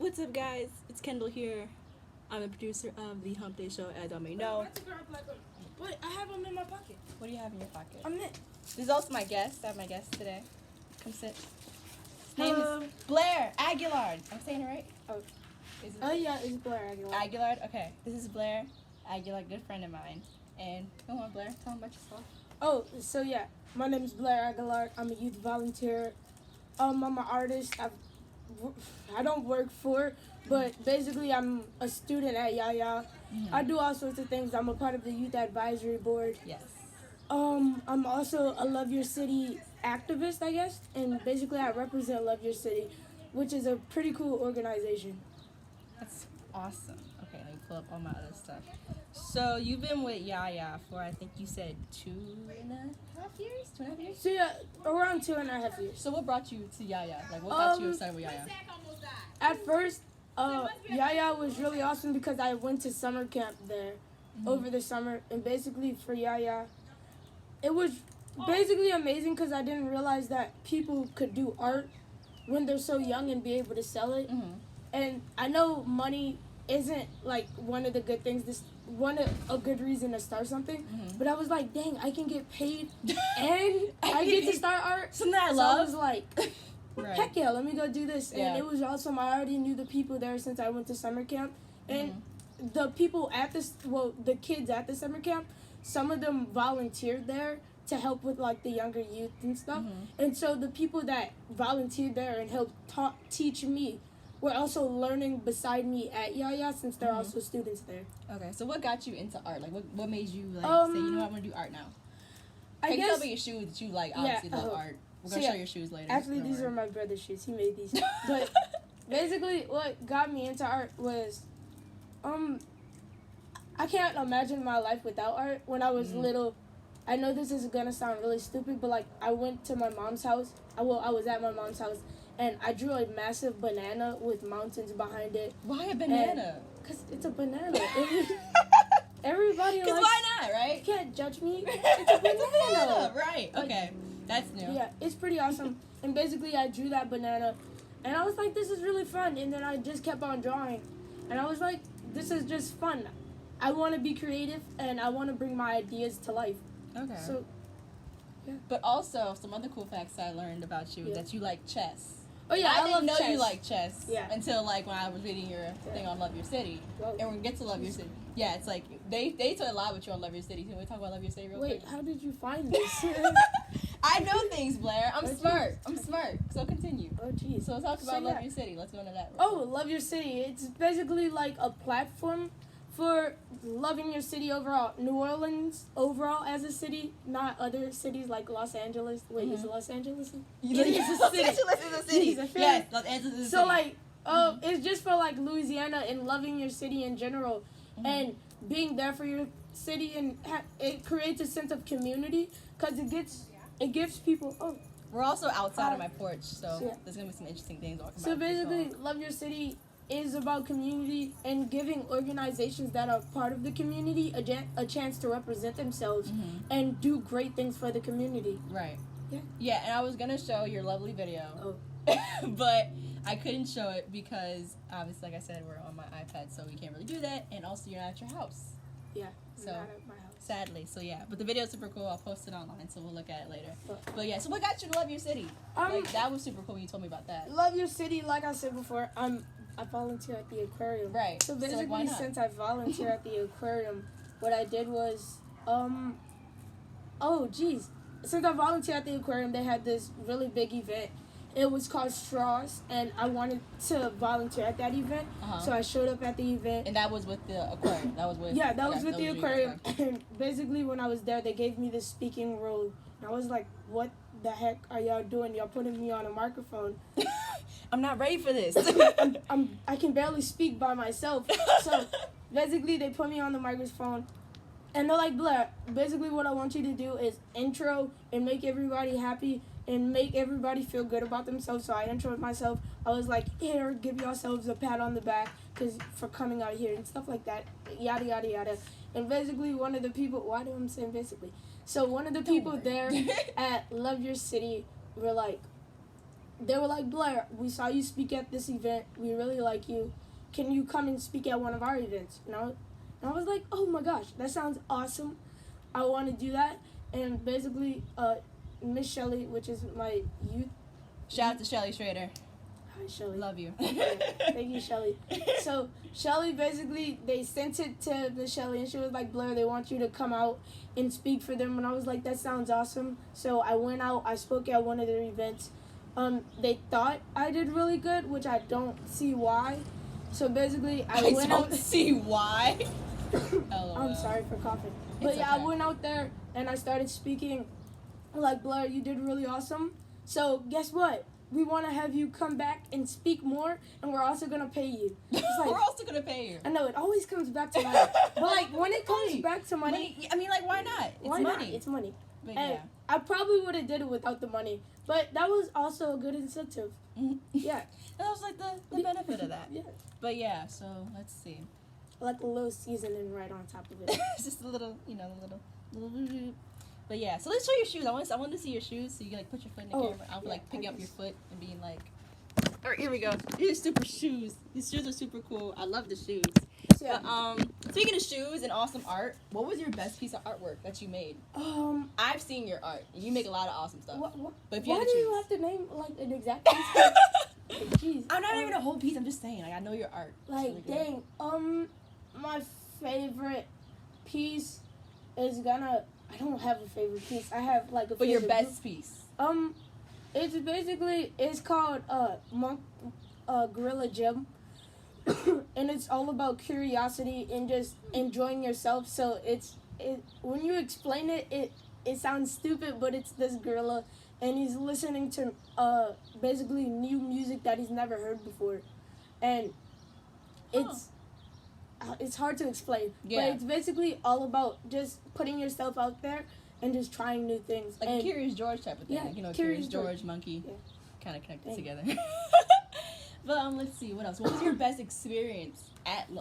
What's up, guys? It's Kendall here. I'm a producer of the Hump Day Show, as I may know. Wait, I have them in my pocket. What do you have in your pocket? I'm it. This is also my guest. I have my guest today. Come sit. His name is Blair Augillard. I'm saying it right? Oh. Is it? Oh, yeah, it's Blair Augillard. Augillard? Okay. This is Blair Augillard, good friend of mine. And come on, Blair. Tell him about yourself. Oh, so yeah, my name is Blair Augillard. I'm a youth volunteer. I'm an artist. I don't work for, but basically I'm a student at Yaya. Mm-hmm. I do all sorts of things. I'm a part of the youth advisory board. Yes. I'm also a Love Your City activist, I guess, and basically I represent Love Your City, which is a pretty cool organization. That's awesome. Okay, let me pull up all my other stuff. So you've been with Yaya for, I think you said 2.5 years? 2.5 years? So yeah, around 2.5 years. So what brought you to Yaya? Like, what got you excited with Yaya? At first, Yaya was really awesome because I went to summer camp there over the summer, and basically for Yaya, it was basically amazing because I didn't realize that people could do art when they're so young and be able to sell it. Mm-hmm. And I know money isn't like one of the good things, a good reason to start something, but I was like, dang, I can get paid and I get to start art. Something I So love. I was like, Right. heck yeah, let me go do this. Yeah. And it was awesome. I already knew the people there since I went to summer camp. And the people at the kids at the summer camp, some of them volunteered there to help with like the younger youth and stuff. And so the people that volunteered there and helped teach me were also learning beside me at Yaya since they're also students there. Okay, so what got you into art? Like, what made you like say, you know what, I want to do art now? I Can you guess tell me your shoes that you like obviously love art? We're gonna show your shoes later. Actually, these are my brother's shoes. He made these. But basically, what got me into art was, I can't imagine my life without art. When I was little, I know this is gonna sound really stupid, but like I went to my mom's house. I was at my mom's house, and I drew a massive banana with mountains behind it. Why a banana? Cause it's a banana. Everybody likes. Cause why not, right? You can't judge me. It's a banana. Right. Okay. That's new. Yeah, it's pretty awesome. And basically, I drew that banana, and I was like, this is really fun. And then I just kept on drawing, and I was like, this is just fun. I want to be creative, and I want to bring my ideas to life. Okay. So, yeah. But also, some other cool facts I learned about you is that you like chess. Oh yeah, I love didn't know chess. you like chess Yeah. until like when I was reading your thing on Love Your City. Whoa. And we're gonna get to Love Your City. Yeah, it's like they told a lot with you on Love Your City. Can we talk about Love Your City real quick? Wait, how did you find this? I know things, Blair. I'm Oh, smart. geez. I'm smart. So continue. Oh jeez. So talk about So, Love yeah. Your City. Let's go into that. Oh, Love Your City. It's basically like a platform for loving your city overall. New Orleans overall as a city, not other cities like Los Angeles. Wait, is Los Angeles? It is a city. Los Angeles is a city. Jeez, Yes, Los Angeles is a city. So like, it's just for like Louisiana and loving your city in general, and being there for your city, and it creates a sense of community because it gives people. Oh, we're also outside of my porch, so yeah. there's gonna be some interesting things walking so by. basically, Love Your City is about community and giving organizations that are part of the community a chance to represent themselves and do great things for the community. Right. Yeah. Yeah, and I was gonna show your lovely video. Oh. But I couldn't show it because obviously, like I said, we're on my iPad, so we can't really do that. And also, you're not at your house. Yeah. So Not at my house. sadly, so yeah. But the video's super cool. I'll post it online, so we'll look at it later. But yeah, so what got you to Love Your City? Like that was super cool when you told me about that. Love Your City, like I said before, I volunteer at the aquarium. Right. So like, basically, why not? since I volunteer at the aquarium, what I did was, since I volunteer at the aquarium, they had this really big event. It was called Straws, and I wanted to volunteer at that event, so I showed up at the event. And that was with the aquarium. That was with was with the aquarium. And basically, when I was there, they gave me this speaking role, and I was like, "What the heck are y'all doing? Y'all putting me on a microphone? I'm not ready for this. I can barely speak by myself." So basically, they put me on the microphone, and they're like, "Blair, basically what I want you to do is intro and make everybody happy and make everybody feel good about themselves." So I introed myself. I was like, "Here, give yourselves a pat on the back for coming out here," and stuff like that, yada, yada, yada. And basically, one of the people, why do I say basically? So one of the people there at Love Your City were like, they were like, Blair, we saw you speak at this event. We really like you. Can you come and speak at one of our events? And I was like, oh my gosh, that sounds awesome. I want to do that. And basically, Miss Shelley, which is my youth. Shout out to Shelly Schrader. Hi, Shelley. Love you. Thank you, Shelley. So, Shelley, basically, they sent it to Miss Shelley, and she was like, Blair, they want you to come out and speak for them. And I was like, that sounds awesome. So, I went out. I spoke at one of their events. They thought I did really good, which I don't see why. So, basically, I went out. don't see why. I'm sorry for coughing. It's But yeah, okay. I went out there, and I started speaking. Like, Blair, you did really awesome. So, guess what? We want to have you come back and speak more, and we're also going to pay you. It's like, We're also gonna pay you. I know, it always comes back to money. But, like, when it comes back to money, I mean, like, why not? It's why money. not? It's money. But And yeah. I probably would have did it without the money. But that was also a good incentive. Yeah. That was like the benefit of that. Yeah. But yeah, so let's see. Like a little seasoning right on top of it. It's just a little, little. But yeah, so let's show your shoes. I want to see your shoes so you can like put your foot in the camera. I'll be like picking up your foot and being like, all right, here we go. These are super shoes. These shoes are super cool. I love the shoes. Yeah. But speaking of shoes and awesome art, what was your best piece of artwork that you made? I've seen your art. You make a lot of awesome stuff. But if you why had do to you choose, have to name like an exact piece? Jeez. I'm not even a whole piece. I'm just saying, like I know your art. It's Like really good. dang. My favorite piece is gonna. I don't have a favorite piece. I have like a. But your favorite best piece. It's basically called Monk Gorilla Gym. And it's all about curiosity and just enjoying yourself. So when you explain it sounds stupid, but it's this gorilla and he's listening to basically new music that he's never heard before, and it's hard to explain. Yeah. But it's basically all about just putting yourself out there and just trying new things. Like a Curious George type of thing. Yeah, Like, you know, Curious Curious George, George. Monkey. Yeah. Kind of connected Thank together. But let's see, what else? What was your best experience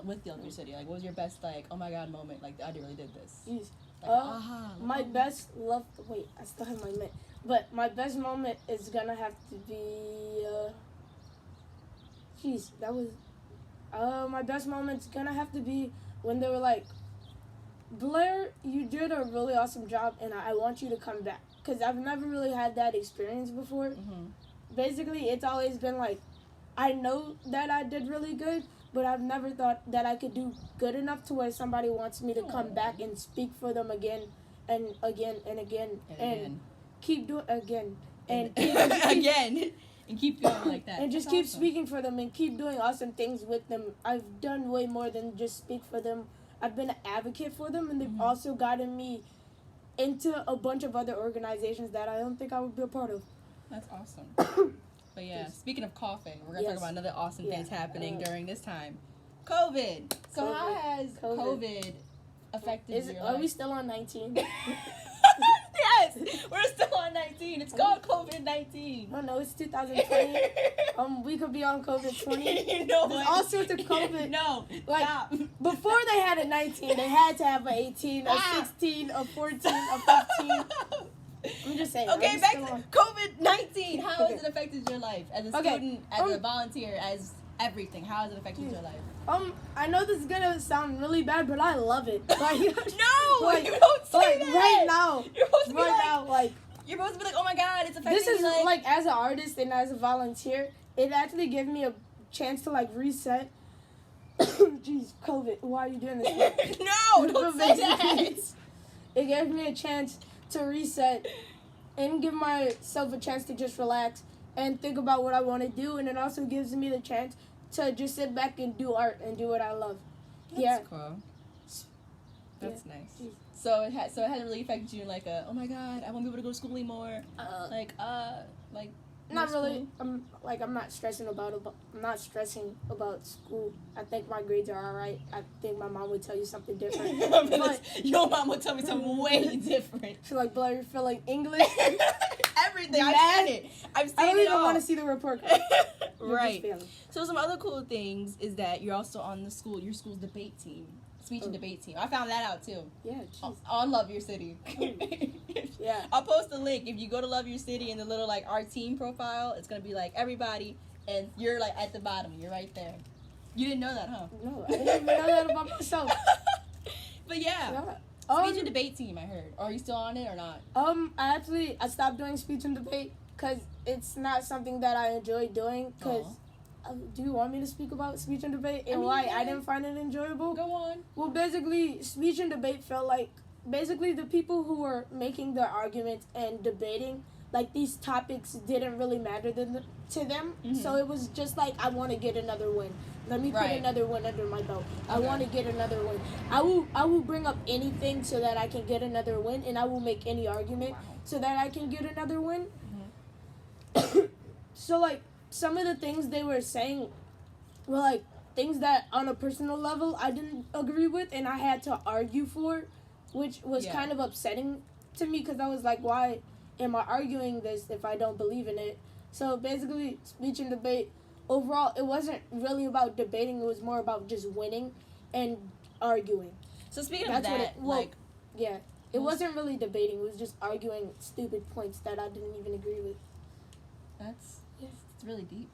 with the Elementary City? Like, what was your best, like, oh my god moment? Like, I really did this. Jeez. Like, aha. My best love. Wait, I still have my mint. But my best moment is gonna have to be. That was. My best moment's gonna have to be when they were like, Blair, you did a really awesome job, and I want you to come back. Because I've never really had that experience before. Mm-hmm. Basically, it's always been like, I know that I did really good, but I've never thought that I could do good enough to where somebody wants me to come back and speak for them again and again and again and keep doing again and again and keep going like that. and just That's keep awesome. speaking for them and keep doing awesome things with them. I've done way more than just speak for them. I've been an advocate for them, and they've also gotten me into a bunch of other organizations that I don't think I would be a part of. That's awesome. But yeah, speaking of coughing, we're going to talk about another awesome thing that's happening during this time. COVID. So COVID. how has COVID affected your Are life? we still on 19? Yes! We're still on 19. It's called COVID-19. Oh no, it's 2020. We could be on COVID 20. You know There's what? all sorts of COVID. No, Like, stop. before they had a 19, they had to have a 18, a 16, a 14, a 15. I'm just saying. Okay, I'm back still to on. COVID-19. How Okay. has it affected your life? As a Okay, student, as a volunteer, as everything. How has it affected your life? I know this is gonna sound really bad, but I love it. Like, No! like, You don't say like that! right now. You're supposed to be Right like, now, like, you're supposed to be like, oh my god, it's affecting this is me like as an artist and as a volunteer, it actually gave me a chance to like reset. Jeez, COVID, why are you doing this? No, don't say that! It gave me a chance to reset and give myself a chance to just relax and think about what I want to do, and it also gives me the chance to just sit back and do art and do what I love. That's cool. That's nice. So it hasn't really affected you in like a, oh my god, I won't be able to go to school anymore. Like Not no really. school? I'm not stressing about school. I think my grades are all right. I think my mom would tell you something different. But your mom would tell me something way different. she's like, Blair, you're feeling English. Everything. I've Math. seen it. I've seen I don't it even all. want to see the report card. You're just Right. failing. So some other cool things is that you're also on your school's debate team. Speech and debate team. I found that out too. Yeah, jeez. On Love Your City. Yeah. I'll post the link. If you go to Love Your City in the little like our team profile, it's gonna be like everybody, and you're like at the bottom. You're right there. You didn't know that, huh? No, I didn't even know that about myself. But yeah. Speech and debate team, I heard. Are you still on it or not? I stopped doing speech and debate because it's not something that I enjoy doing. Because do you want me to speak about speech and debate and why I didn't find it enjoyable? Go on. Well, basically, speech and debate felt like basically the people who were making their arguments and debating, like these topics didn't really matter to them. Mm-hmm. So it was just like, I want to get another win. Let me put another win under my belt. Okay. I want to get another win. I will bring up anything so that I can get another win, and I will make any argument so that I can get another win. Mm-hmm. So, like, some of the things they were saying were, like, things that on a personal level I didn't agree with, and I had to argue for, which was kind of upsetting to me because I was like, why am I arguing this if I don't believe in it? So, basically, speech and debate, overall, it wasn't really about debating. It was more about just winning and arguing. So speaking of that, it wasn't really debating. It was just arguing stupid points that I didn't even agree with. It's really deep.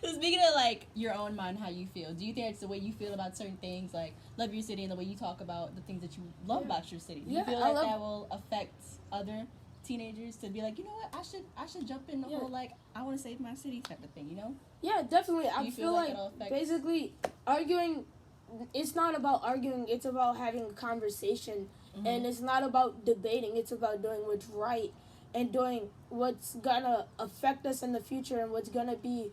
So speaking of, like, your own mind, how you feel, do you think it's the way you feel about certain things, like Love Your City and the way you talk about the things that you love about your city? Do you feel like that will affect other teenagers to be like, you know what, I should jump in the whole, like, I want to save my city type of thing, you know? Yeah, definitely. I feel like basically arguing, it's not about arguing, it's about having a conversation. Mm-hmm. And it's not about debating, it's about doing what's right and doing what's gonna affect us in the future and what's gonna be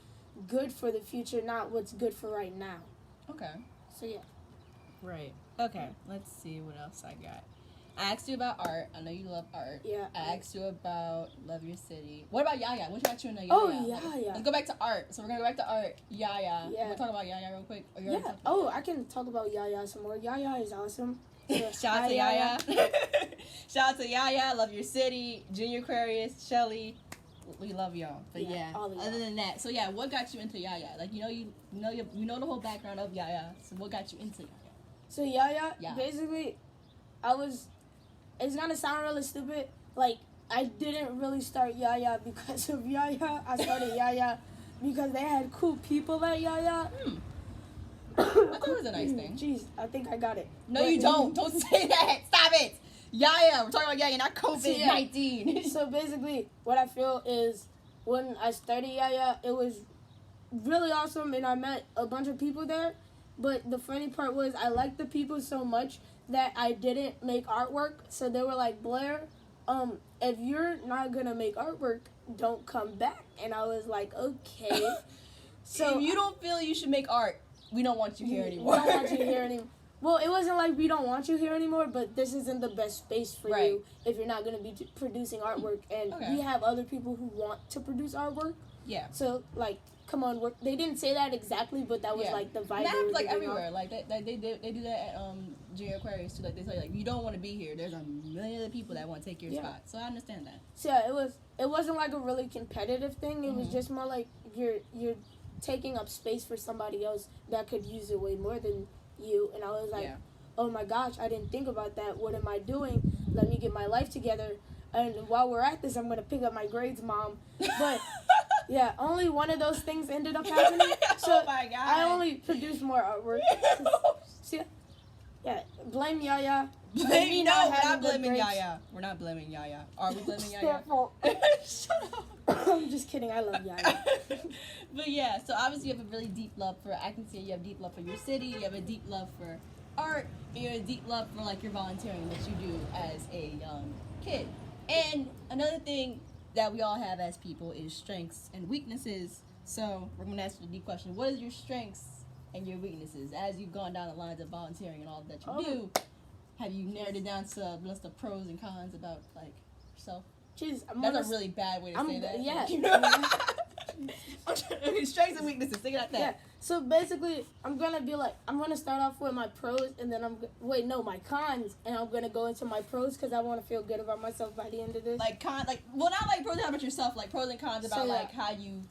good for the future, not what's good for right now. Okay. So yeah. Right. Okay, let's see what else I got. I asked you about art. I know you love art. Yeah. I asked you about Love Your City. What about Yaya? What got you into Yaya? Oh, Yaya. Let's go back to art. So we're going to go back to art. Yaya. Yeah. We'll talk about Yaya real quick. I can talk about Yaya some more. Yaya is awesome. Shout out to Yaya. Shout out to Yaya. Love Your City. Junior Aquarists. Shelly. We love y'all. But other than that. So yeah, what got you into Yaya? Like, you know the whole background of Yaya. So what got you into Yaya? So Yaya, basically, it's gonna sound really stupid. Like, I didn't really start Yaya because of Yaya. I started Yaya because they had cool people at Yaya. I thought it was a nice thing. Jeez, I think I got it. No, you don't. Don't say that. Stop it. Yaya. We're talking about Yaya, not COVID-19. So basically, what I feel is when I started Yaya, it was really awesome, and I met a bunch of people there. But the funny part was I liked the people so much that I didn't make artwork. So they were like, Blair, if you're not going to make artwork, don't come back. And I was like, okay. So if you don't feel you should make art, we don't want you here anymore. We don't want you here anymore. Well, it wasn't like we don't want you here anymore, but this isn't the best space for you if you're not going to be producing artwork. And we have other people who want to produce artwork. Yeah. So, like, come on, they didn't say that exactly, but that was like the vibe. That happens like everywhere. Like they do that at Junior Aquarists too. Like they say, like, you don't want to be here. There's a million other people that want to take your spot. So I understand that. So yeah, it wasn't like a really competitive thing. It was just more like you're taking up space for somebody else that could use it way more than you. And I was like, oh my gosh, I didn't think about that. What am I doing? Let me get my life together. And while we're at this, I'm gonna pick up my grades, Mom. But yeah, only one of those things ended up happening. So oh my God. I only produced more artwork. See, yeah, blame Yaya. We're not blaming Yaya. We're not blaming Yaya. Are we blaming Yaya? Shut up. I'm just kidding. I love Yaya. But yeah, so obviously you have a really deep love for, I can see you have deep love for your city. You have a deep love for art. And you have a deep love for, like, your volunteering that you do as a young kid. And another thing that we all have as people is strengths and weaknesses. So we're going to ask you the deep question. What is your strengths and your weaknesses? As you've gone down the lines of volunteering and all that you do, have you narrowed it down to a list of pros and cons about, like, yourself? Jeez, that's a really bad way to say that. Yeah. Strengths and weaknesses. Think about that. Yeah. So basically, I'm gonna start off with my pros, and then my cons, and I'm gonna go into my pros because I want to feel good about myself by the end of this. Not like pros and cons about yourself, like pros and cons about like how you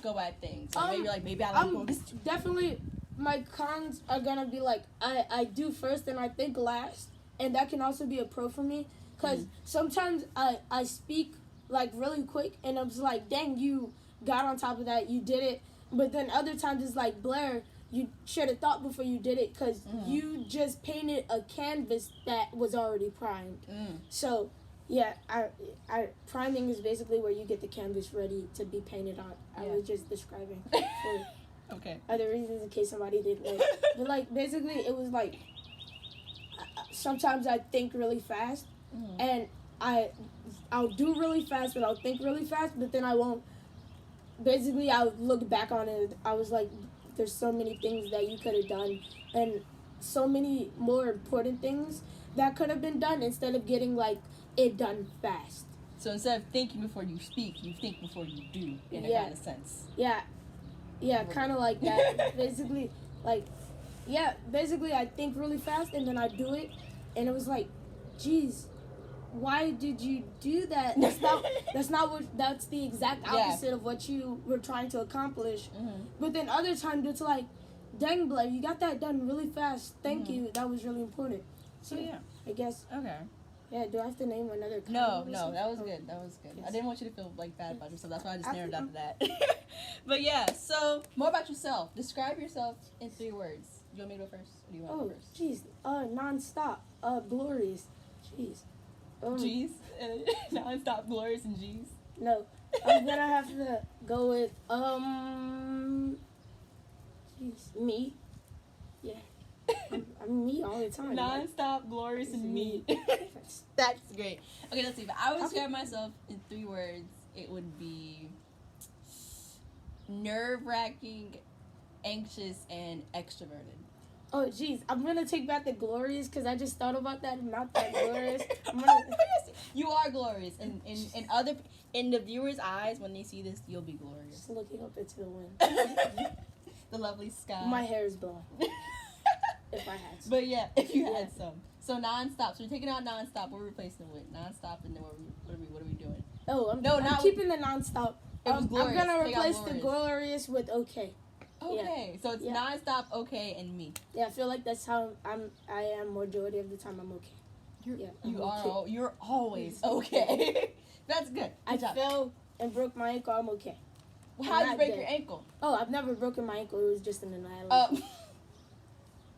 go at things. Like maybe I like going this. Definitely, my cons are gonna be like I do first and I think last, and that can also be a pro for me. Because sometimes I speak, like, really quick, and I'm just like, dang, you got on top of that, you did it. But then other times it's like, Blair, you should have thought before you did it, because you just painted a canvas that was already primed. So, yeah, I priming is basically where you get the canvas ready to be painted on. I was just describing for other reasons in case somebody didn't know. But, like, basically it was like, sometimes I think really fast, and I'll do really fast, but I'll think really fast, but then I won't. Basically, I would look back on it, I was like, there's so many things that you could have done, and so many more important things that could have been done instead of getting, like, it done fast. So instead of thinking before you speak, you think before you do, in a kind of sense. Yeah, kind of like that. Basically, like, basically I think really fast, and then I do it, and it was like, geez, why did you do that? That's the exact opposite of what you were trying to accomplish. But then other times it's like, dang, Blair, you got that done really fast. Thank you. That was really important. So I guess. Okay. Yeah, do I have to name another kind? No, that was good. That was good. Yes. I didn't want you to feel like bad about yourself. That's why I just narrowed down to that. But yeah, so more about yourself. Describe yourself in 3 words. You want me to go first? Or do you want to go first? Jeez. Non-stop. Glorious. Jeez. G's? Non-stop glorious and G's? No. I'm gonna have to go with, me. Yeah. I'm me all the time. Non-stop glorious and me. That's great. Okay, let's see. If I would describe myself in 3 words, it would be nerve-wracking, anxious, and extroverted. Oh, jeez. I'm going to take back the glorious because I just thought about that. Not that glorious. You are glorious. And in the viewer's eyes, when they see this, you'll be glorious. Just looking up into the wind. The lovely sky. My hair is blonde. If I had some. But yeah, if you had some. So non-stop. So we're taking out non-stop. What are we replacing it with? Non-stop, and then what are we doing? Oh, I'm keeping the non-stop. I'm going to replace the glorious with okay. Okay, so it's non-stop, okay, and me. Yeah, I feel like that's how I am majority of the time. I'm okay. You're always okay. That's good. I fell and broke my ankle. I'm okay. Well, how did you break your ankle? Oh, I've never broken my ankle. It was just an analogy.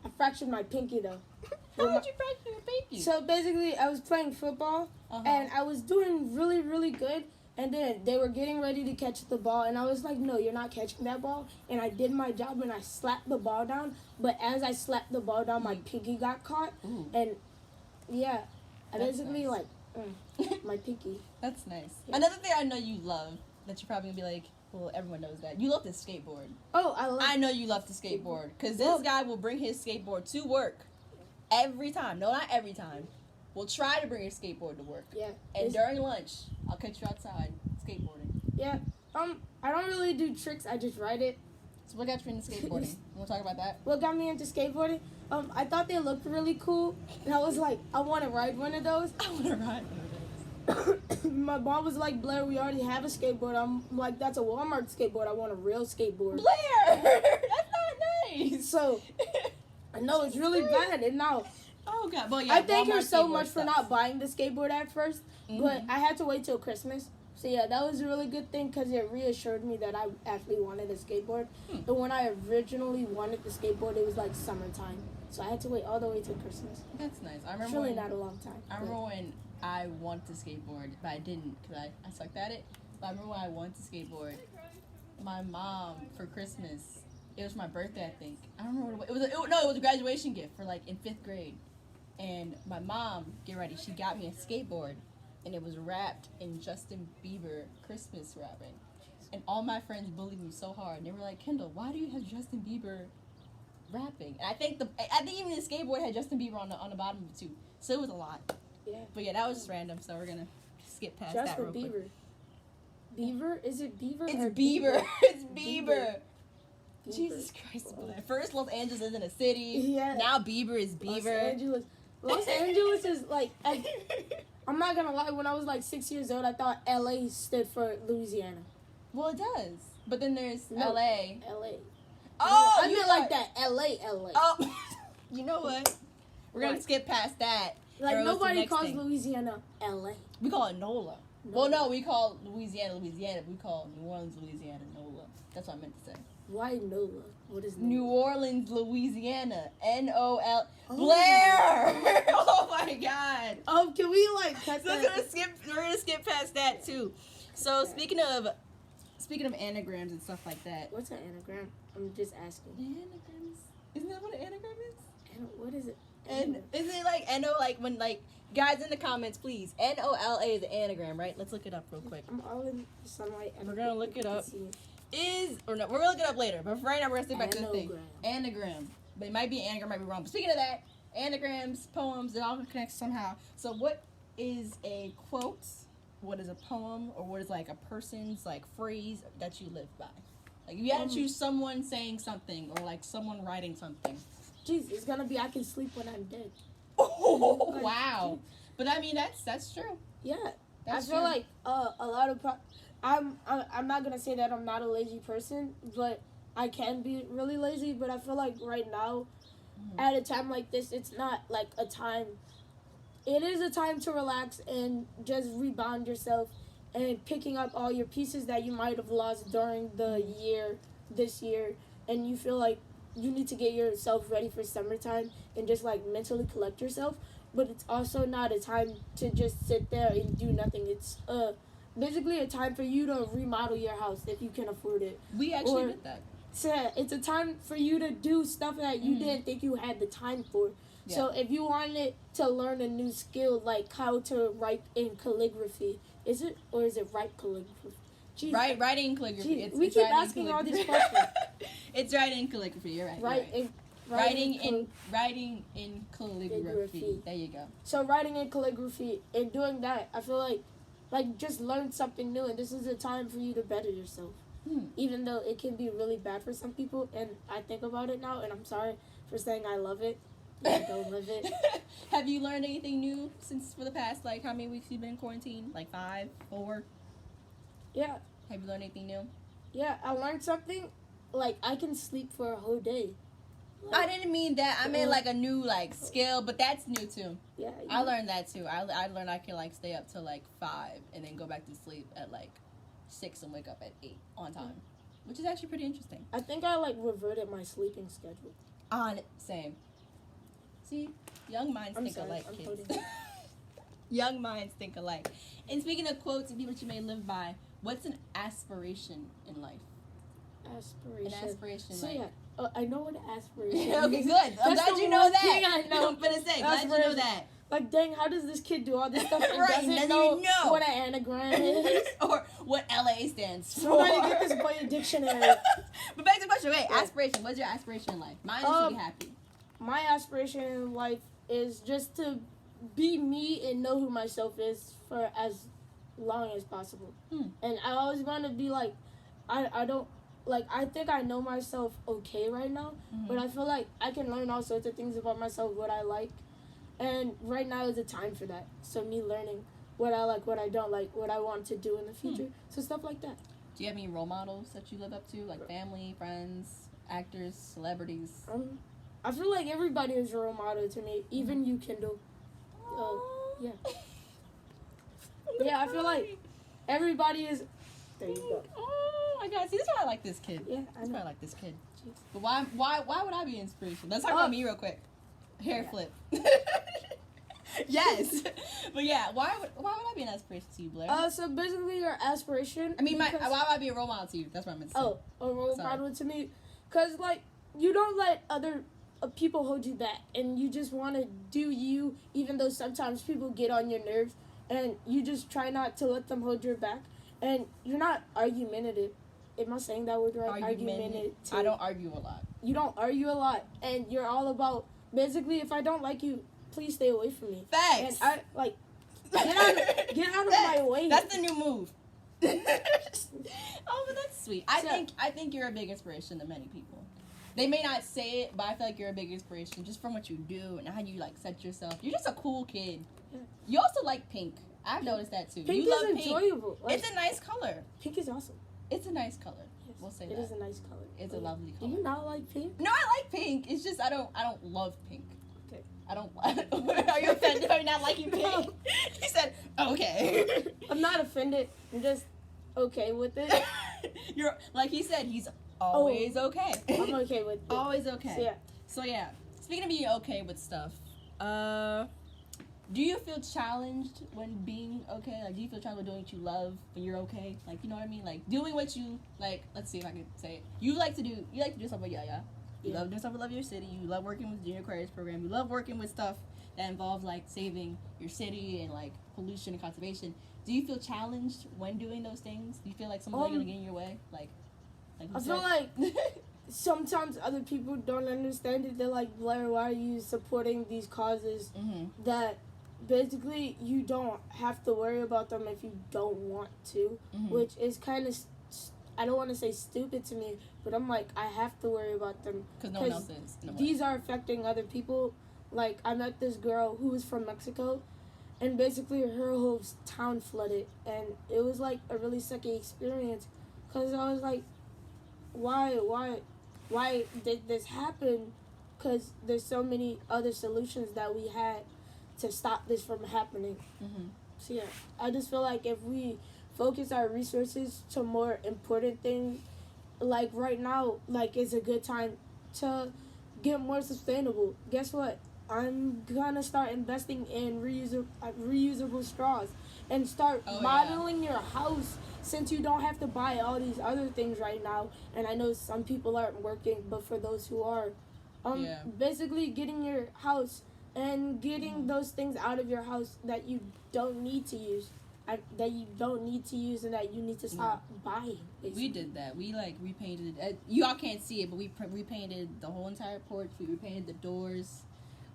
I fractured my pinky though. How did you fracture your pinky? So basically, I was playing football and I was doing really, really good. And then they were getting ready to catch the ball, and I was like, no, you're not catching that ball. And I did my job, and I slapped the ball down. But as I slapped the ball down, my pinky got caught. And, I basically, nice. my pinky. That's nice. Yeah. Another thing I know you love, that you're probably going to be like, well, everyone knows that. You love to skateboard. Oh, I know you love to skateboard. Because this guy will bring his skateboard to work every time. No, not every time. We'll try to bring your skateboard to work. Yeah. And during lunch, I'll catch you outside skateboarding. Yeah. I don't really do tricks. I just ride it. So what got you into skateboarding? Want to talk about that? What got me into skateboarding? I thought they looked really cool, and I was like, I want to ride one of those. I want to ride one of those. My mom was like, Blair, we already have a skateboard. I'm like, that's a Walmart skateboard. I want a real skateboard. Blair, that's not nice. So, I know it's really bad, and now. Oh God! Well, yeah, I thank her so much for not buying the skateboard at first, but I had to wait till Christmas. So yeah, that was a really good thing because it reassured me that I actually wanted a skateboard. But when I originally wanted the skateboard, it was like summertime, so I had to wait all the way till Christmas. That's nice. I remember. It's really not a long time. I remember when I wanted to skateboard, but I didn't because I sucked at it. But I remember when I wanted to skateboard, my mom for Christmas. It was my birthday, I think. I don't remember what it was. It was a graduation gift for like in 5th grade. And my mom, get ready, she got me a skateboard, and it was wrapped in Justin Bieber Christmas wrapping. And all my friends bullied me so hard. And they were like, Kendall, why do you have Justin Bieber wrapping? And I think even the skateboard had Justin Bieber on the bottom of it too. So it was a lot. Yeah. But yeah, that was just random. So we're gonna skip past that real quick. Justin Bieber. Beaver? Is it Beaver? It's Bieber. It's Bieber. Jesus Christ. First, Los Angeles isn't a city. Yeah. Now Bieber is Beaver. Los Angeles is like, I'm not gonna lie, when I was like 6 years old, I thought LA stood for Louisiana. Well, it does. But then there's LA. LA. Oh, I meant like that. LA. Oh, you know what? We're gonna skip past that. Like, Arrows to the nobody next calls thing. Louisiana L.A. We call it NOLA. Well, no, we call Louisiana. We call New Orleans, Louisiana, NOLA. That's what I meant to say. Why NOLA? What is NOLA? New Orleans, Louisiana. NOL. Oh. Blair! Oh my God. Can we, like, cut So that? we're gonna skip past that too. So speaking of anagrams and stuff like that. What's an anagram? I'm just asking. Anagrams? Isn't that what an anagram is? What is it? And isn't it like NO, like when, like, guys in the comments, please. NOLA is an anagram, right? Let's look it up real quick. I'm all in the sunlight. We're gonna look it up. See. We're gonna look it up later, but for right now we're gonna stick back to the thing. Anagram. Anagram. But it might be an anagram, might be wrong. But speaking of that, anagrams, poems, it all connects somehow. So what is a quote? What is a poem? Or what is like a person's like phrase that you live by? Like if you had to choose someone saying something or like someone writing something. Jeez, it's gonna be I can sleep when I'm dead. Oh wow. But I mean that's true. Yeah. That's I feel true. like a lot of I'm not gonna say that I'm not a lazy person, but I can be really lazy. But I feel like right now, at a time like this, it's not like a time. It is a time to relax and just rebound yourself and picking up all your pieces that you might have lost during the this year, and you feel like you need to get yourself ready for summertime and just like mentally collect yourself. But it's also not a time to just sit there and do nothing. It's basically a time for you to remodel your house if you can afford it. We actually did that. So it's a time for you to do stuff that you didn't think you had the time for. Yeah. So if you wanted to learn a new skill like how to write in calligraphy, is it write calligraphy? Jeez. Writing calligraphy. Jeez, It's we keep asking calligraphy. all these questions. It's writing calligraphy. You're right. Writing in calligraphy. There you go. So writing in calligraphy and doing that, I feel like just learn something new, and this is a time for you to better yourself. Even though it can be really bad for some people, and I think about it now, and I'm sorry for saying I love it. I don't love it. Have you learned anything new since for the past, like, how many weeks you've been in quarantine? Like 5, 4? Yeah. Have you learned anything new? Yeah, I learned something. Like, I can sleep for a whole day. I didn't mean that. I meant like a new like skill, but that's new too. Yeah. I learned that too. I learned I can like stay up till like 5 and then go back to sleep at like 6 and wake up at 8 on time, which is actually pretty interesting. I think I like reverted my sleeping schedule. Same. See, young minds think alike, kids. Holding. Young minds think alike. And speaking of quotes and people that you may live by, what's an aspiration in life? Aspiration. An aspiration. So like, yeah, I know what aspiration. okay, good. I'm glad you know that. Thing I know. I'm gonna say, glad you know that. Like, dang, how does this kid do all this stuff and Right, doesn't doesn't know even know. what an anagram is? Or what LA stands for. Somebody get this boy a dictionary. But back to the question. Wait, aspiration. What's your aspiration in life? Mine is to be happy. My aspiration in life is just to be me and know who myself is for as long as possible. And I always want to be like, I don't, like, I think I know myself okay right now, but I feel like I can learn all sorts of things about myself, what I like. And right now is a time for that. So me learning what I like, what I don't like, what I want to do in the future. So stuff like that. Do you have any role models that you live up to? Like family, friends, actors, celebrities? I feel like everybody is a role model to me. Even you, Kendall. Yeah. Yeah, I feel like everybody is... There you go. Oh my God! See, this is why I like this kid. Yeah, That's why I like this kid. But why would I be inspiration? Let's talk about me real quick. Hair flip. Yes. But yeah, why would I be an inspiration to you, Blair? So basically your aspiration... I mean, why would I be a role model to you? That's what I meant to say. a role model to me. Because, like, you don't let other people hold you back. And you just want to do you, even though sometimes people get on your nerves. And you just try not to let them hold your back. And you're not argumentative. Am I saying that word right? Argumentative. I don't argue a lot. You don't argue a lot. And you're all about... Basically, if I don't like you, please stay away from me. Facts. And I, like... Get out of my way. That's the new move. Oh, but that's sweet. I think you're a big inspiration to many people. They may not say it, but I feel like you're a big inspiration just from what you do and how you like set yourself. You're just a cool kid. Yeah. You also like pink. I've noticed that too. Pink you is love enjoyable. Pink. It's a nice color. Pink is awesome. It's a nice color. Yes, We'll say that. It is a nice color. It's a lovely color. Do you not like pink? No, I like pink. It's just I don't love pink. Okay. I don't. Are you offended by not liking pink? No. He said, okay. I'm not offended. I'm just okay with it. You're like he said. He's always okay. I'm okay with it. Always okay. So, So speaking of being okay with stuff, do you feel challenged when being okay? Like, do you feel challenged with doing what you love when you're okay? Like, you know what I mean? Like, doing what you like. Let's see if I can say it. You like to do stuff with Yaya. You love doing stuff with Love Your City. You love working with the Junior Aquarists program. You love working with stuff that involves like saving your city and like pollution and conservation. Do you feel challenged when doing those things? Do you feel like someone's gonna get in your way? Like I feel like sometimes other people don't understand it. They're like, Blair, why are you supporting these causes that basically you don't have to worry about them if you don't want to, which is kind of, I don't want to say stupid to me, but I'm like, I have to worry about them. Because no one else is. These are affecting other people. Like, I met this girl who was from Mexico, and basically her whole town flooded, and it was like a really sucky experience, because I was like, why did this happen? Because there's so many other solutions that we had to stop this from happening. So yeah, I just feel like if we focus our resources to more important things, like right now, like it's a good time to get more sustainable. Guess what? I'm gonna start investing in reusable straws and start modeling your house, since you don't have to buy all these other things right now. And I know some people aren't working, but for those who are, basically getting your house and getting those things out of your house that you don't need to use. That you don't need to use and that you need to stop buying. Basically. We did that. We like repainted. You all can't see it, but we repainted the whole entire porch. We repainted the doors.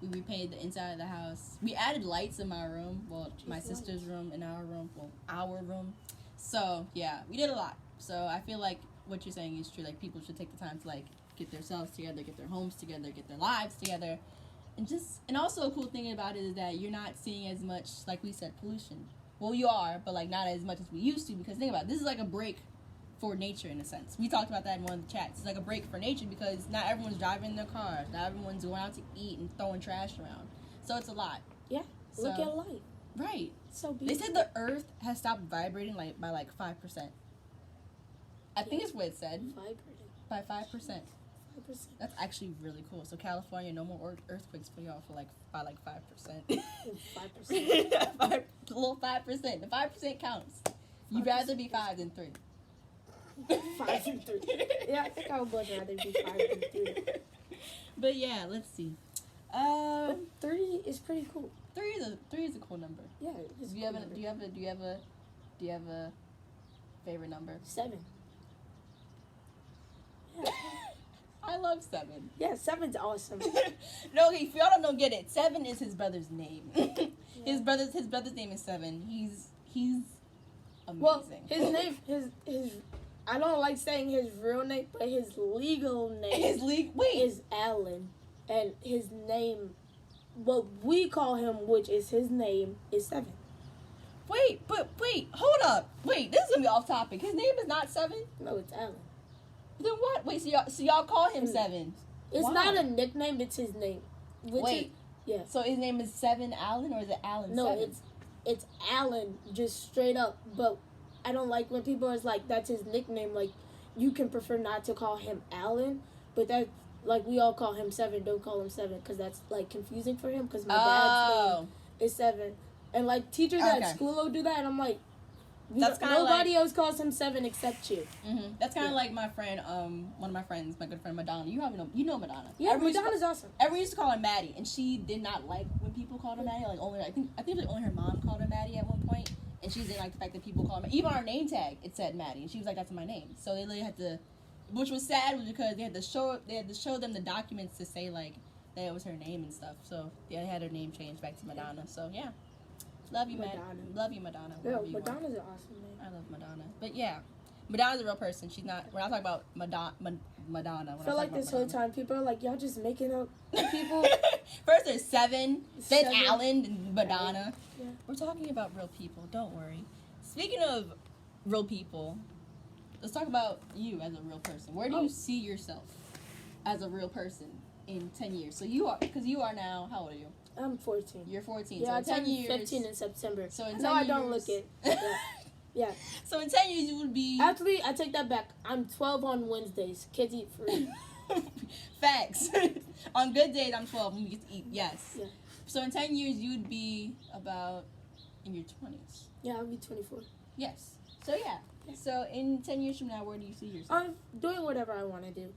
We repainted the inside of the house. We added lights in my room. Well, my sister's room and our room. Well, our room. So yeah, we did a lot. So I feel like what you're saying is true. Like, people should take the time to like get themselves together, get their homes together, get their lives together, and also a cool thing about it is that you're not seeing as much, like we said, pollution. Well, you are, but like not as much as we used to, because think about it, this is like a break for nature in a sense. We talked about that in one of the chats. It's like a break for nature because not everyone's driving their cars, not everyone's going out to eat and throwing trash around. So it's a lot. Yeah. So, look at life. Right. So beautiful. They said the Earth has stopped vibrating like by like 5%. I think it's what it said. Vibrating. By 5%. That's actually really cool. So California, no more earthquakes for y'all for like by like 5%. 5%. A little 5%. The 5% counts. You'd rather be 5 than 3. 5 and 3. Yeah, I think I would much rather be 5 than 3. But yeah, let's see. 3 is pretty cool. 3 is a cool number. Yeah. Do you have a favorite number? 7. Yeah. I love 7. Yeah, 7's awesome. No, okay, if y'all don't get it, 7 is his brother's name. His brother's name is 7. He's amazing. Well, his name, his I don't like saying his real name, but his legal name is Alan, and his name, what we call him, which is his name, is 7. Wait, hold up. Wait, this is gonna be off topic. His name is not 7? No, it's Alan. Then what? Wait, so y'all call him 7? It's not a nickname, it's his name. Yeah. So his name is 7 Allen, or is it Allen 7? No, it's Alan, just straight up. But I don't like when people are like, that's his nickname. Like, you can prefer not to call him Alan, but that, like, we all call him 7. Don't call him 7, because that's like confusing for him. Because my dad's name is 7, and like teachers at school will do that, and I'm like, nobody else calls him 7 except you. That's kind of like my friend, one of my friends, my good friend Madonna. You know Madonna. Yeah, Madonna's awesome. Everyone used to call her Maddie, and she did not like when people called her Maddie. Like I think like only her mom called her Maddie at one point, and she didn't like the fact that people called her. Even on our name tag, it said Maddie, and she was like, "That's my name." So they literally had to, which was sad, was because they had to show them the documents to say like that it was her name and stuff. So they had her name changed back to Madonna. So yeah. Love you, Madonna. Love you, Madonna. Yeah, Madonna's an awesome name. I love Madonna. But yeah, Madonna's a real person. She's not. We're not talking about Madonna. I feel like this whole time people are like, y'all just making up people. First there's 7, then Alan and Madonna. Yeah. We're talking about real people. Don't worry. Speaking of real people, let's talk about you as a real person. Where do you see yourself as a real person? in 10 years? So you are, because you are now, how old are you? I'm 14. You're 14. Yeah, so in 10 years. 15 in September. So in 10 no, years. I don't look it. Yeah. Yeah. So in 10 years, you would be. Actually, I take that back. I'm 12 on Wednesdays. Kids eat free. Facts. On good days, I'm 12 and we get to eat. Yes. Yeah. So in 10 years, you would be about in your 20s. Yeah, I'll be 24. Yes. So yeah. So in 10 years from now, where do you see yourself? I'm doing whatever I want to do.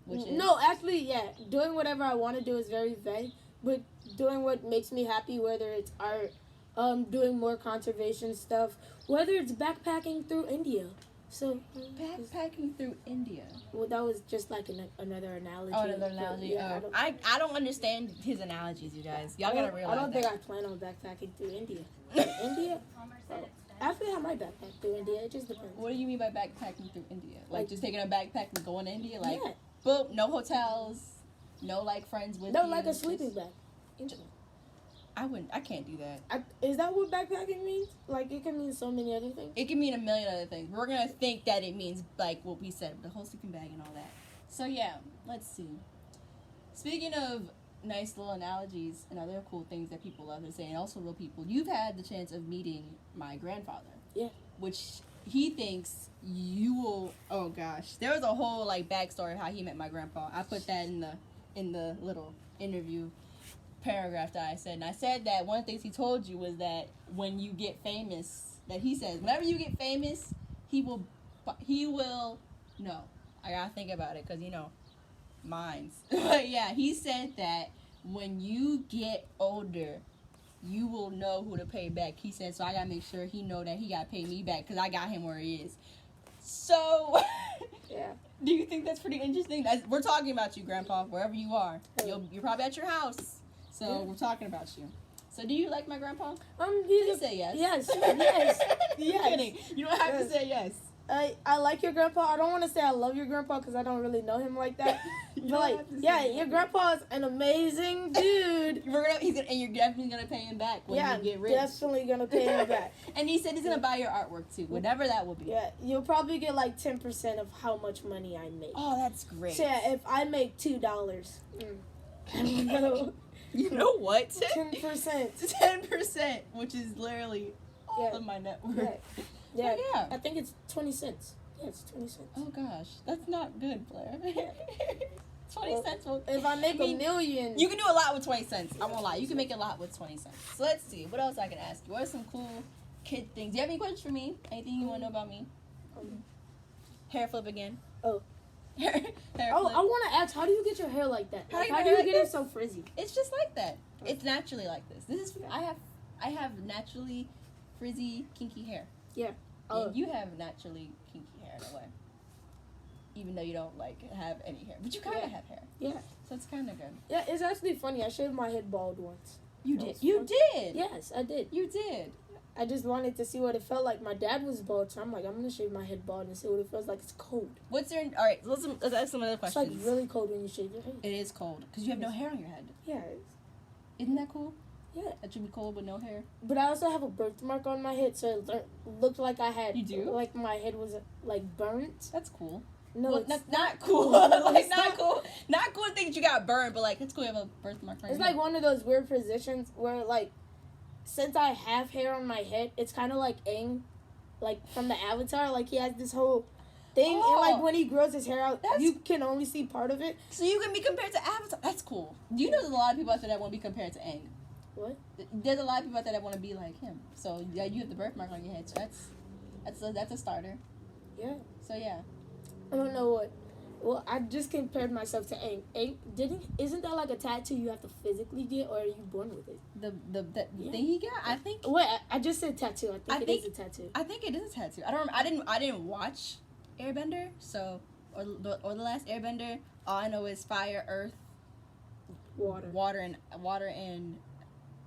Which is? No, actually, yeah. Doing whatever I want to do is very vague. But doing what makes me happy, whether it's art, doing more conservation stuff, whether it's backpacking through India. So Backpacking through India. Well, that was just like another analogy. Oh, another analogy. Yeah, I don't understand his analogies, you guys. Y'all gotta realize I don't that. think I plan on backpacking through India. India? Actually, I might backpack through India. It just depends. What do you mean by backpacking through India? Like just taking a backpack and going to India? Like, yeah. boom, no hotels, no like friends with No, you. like a sleeping bag. I can't do that. Is that what backpacking means? Like, it can mean so many other things. It can mean a million other things. We're gonna think that it means like what we said, the whole sleeping bag and all that. So yeah, let's see. Speaking of nice little analogies and other cool things that people love to say, and also real people, you've had the chance of meeting my grandfather. Yeah. Which he thinks you will. Oh gosh, there was a whole like backstory of how he met my grandpa. I put that in the little interview paragraph that I said, and I said that one of the things he told you was that when you get famous, that he says whenever you get famous, he will no, I gotta think about it because minds. But yeah, he said that when you get older, you will know who to pay back. He said, so I gotta make sure he know that he gotta pay me back because I got him where he is. So yeah. Do you think that's pretty interesting? We're talking about you, Grandpa, wherever you are. You're probably at your house. So we're talking about you. So do you like my grandpa? Please say yes. Yes. Yes. Yes. Kidding. You don't have to say yes. I like your grandpa. I don't want to say I love your grandpa because I don't really know him like that. But like, yeah, your grandpa is an amazing dude. And you're definitely gonna pay him back when you get rich. Definitely gonna pay him back. And he said he's gonna buy your artwork too, whatever that will be. Yeah, you'll probably get like 10% of how much money I make. Oh, that's great. So yeah, if I make $2, I don't know. You know what? 10%. 10%, which is literally all of my net worth. Yeah. Yeah. I think it's 20 cents. Yeah, it's 20 cents. Oh gosh, that's not good, Blair. 20 cents. If I make $1 million, you can do a lot with 20 cents. I won't lie. You can make a lot with 20 cents. So let's see. What else I can ask you? What are some cool kid things? Do you have any questions for me? Anything you want to know about me? Hair flip again. Oh. Hair flip. I want to ask, how do you get your hair like that? How do you get it so frizzy? It's just like that. It's naturally like this. I have naturally frizzy, kinky hair. Yeah. And you have naturally kinky hair in a way. Even though you don't have any hair, but you kind of have hair. Yeah. So it's kind of good. Yeah, it's actually funny. I shaved my head bald once. You did. You did. Yes, I did. You did. I just wanted to see what it felt like. My dad was bald, so I'm like, I'm gonna shave my head bald and see what it feels like. It's cold. All right, let's ask some other questions. It's like really cold when you shave your head. It is cold because you have no hair on your head. Yeah. Isn't that cool? Yeah. That should be cold with no hair. But I also have a birthmark on my head, so it looked like I had. You do? Like my head was like burnt. That's cool. No, well, it's not cool. Not cool. Not cool to think that you got burned, but it's cool you have a birthmark. It's like one of those weird positions where since I have hair on my head, it's kind of like Aang, from the Avatar. Like he has this whole thing, and when he grows his hair out, you can only see part of it. So you can be compared to Avatar. That's cool. Do you know there's a lot of people out there that want to be compared to Aang? What? There's a lot of people out there that want to be like him. So yeah, you have the birthmark on your head. So that's a starter. Yeah. So yeah. I don't know what. Well, I just compared myself to Aang. Aang isn't that like a tattoo you have to physically get, or are you born with it? The thing he got, I think. Wait, I just said tattoo. I think it is a tattoo. I think it is a tattoo. I don't remember. I didn't watch Airbender, or the last Airbender. All I know is fire, earth, water and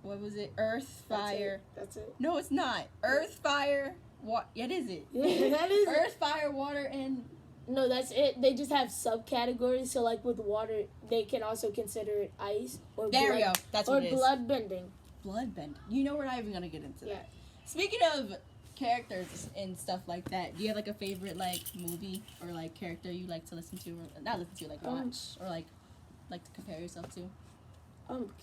what was it? Earth, fire. That's it. No, it's not. Earth, fire, water. Yeah, it is it. Yeah, that is Earth, fire, water, and. No, that's it. They just have subcategories. So, with water, they can also consider it ice or there we go. That's what it is. Or blood bending. Blood bending. You know, we're not even gonna get into that. Speaking of characters and stuff like that, do you have a favorite movie or character you like to listen to, or not listen to, watch, or like to compare yourself to?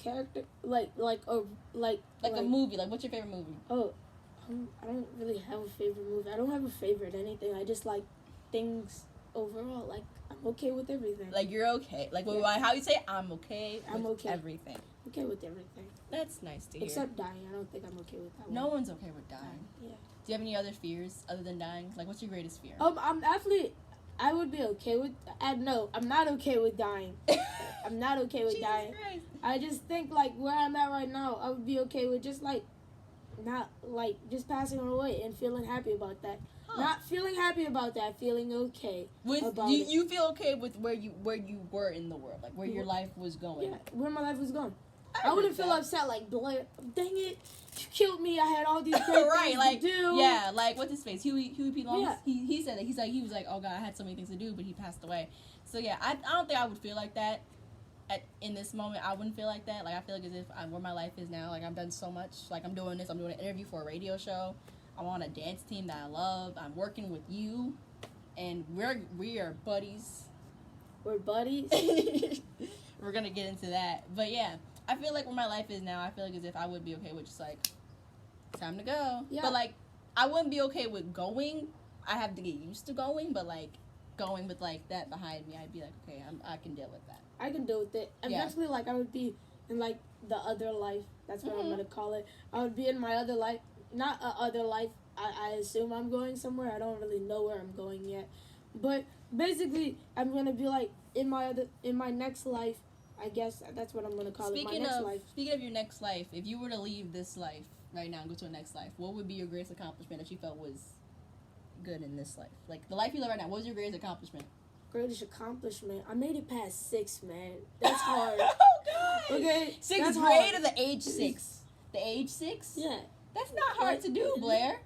Character like A movie. Like, what's your favorite movie? Oh, I don't really have a favorite movie. I don't have a favorite anything. I just like things overall. Like, I'm okay with everything. Like, you're okay. Like, how you say I'm okay with everything. Okay with everything. That's nice to hear. Except dying. I don't think I'm okay with that one. No one's okay with dying. Yeah. Do you have any other fears other than dying? Like, what's your greatest fear? I would be okay with... no, I'm not okay with dying. I'm not okay with dying. Christ. I just think, like, where I'm at right now, I would be okay with just, like, not, like, just passing away and feeling happy about that. Huh. Not feeling happy about that, feeling okay about it. You feel okay with where you were in the world, like, where your life was going? Yeah, where my life was going. I wouldn't feel upset, like, Blair, dang it, you killed me, I had all these great things to do. Yeah, like, what's his face? Huey P. Long? Yeah. He said that. He was like, oh, God, I had so many things to do, but he passed away. So, yeah, I don't think I would feel like that. In this moment, I wouldn't feel like that. Like, I feel like as if where my life is now, like, I've done so much. Like, I'm doing an interview for a radio show. I'm on a dance team that I love. I'm working with you, and we are buddies. We're buddies? We're gonna get into that. But, yeah, I feel like where my life is now, I feel like as if I would be okay with just, like, time to go. Yeah. But, like, I wouldn't be okay with going. I have to get used to going, but, like, going with, like, that behind me, I'd be like, okay, I can deal with that. I can deal with it. Eventually, like, I would be in, like, the other life. That's what I'm going to call it. I would be in my other life. Not a other life. I assume I'm going somewhere. I don't really know where I'm going yet. But, basically, I'm going to be, like, in my next life. I guess that's what I'm going to call it, my next life. Speaking of your next life, if you were to leave this life right now and go to a next life, what would be your greatest accomplishment that you felt was good in this life? Like, the life you live right now, what was your greatest accomplishment? Greatest accomplishment? I made it past 6, man. That's hard. Oh, God. Okay? 6th grade or the age 6? The age 6? Yeah. That's not hard to do, Blair.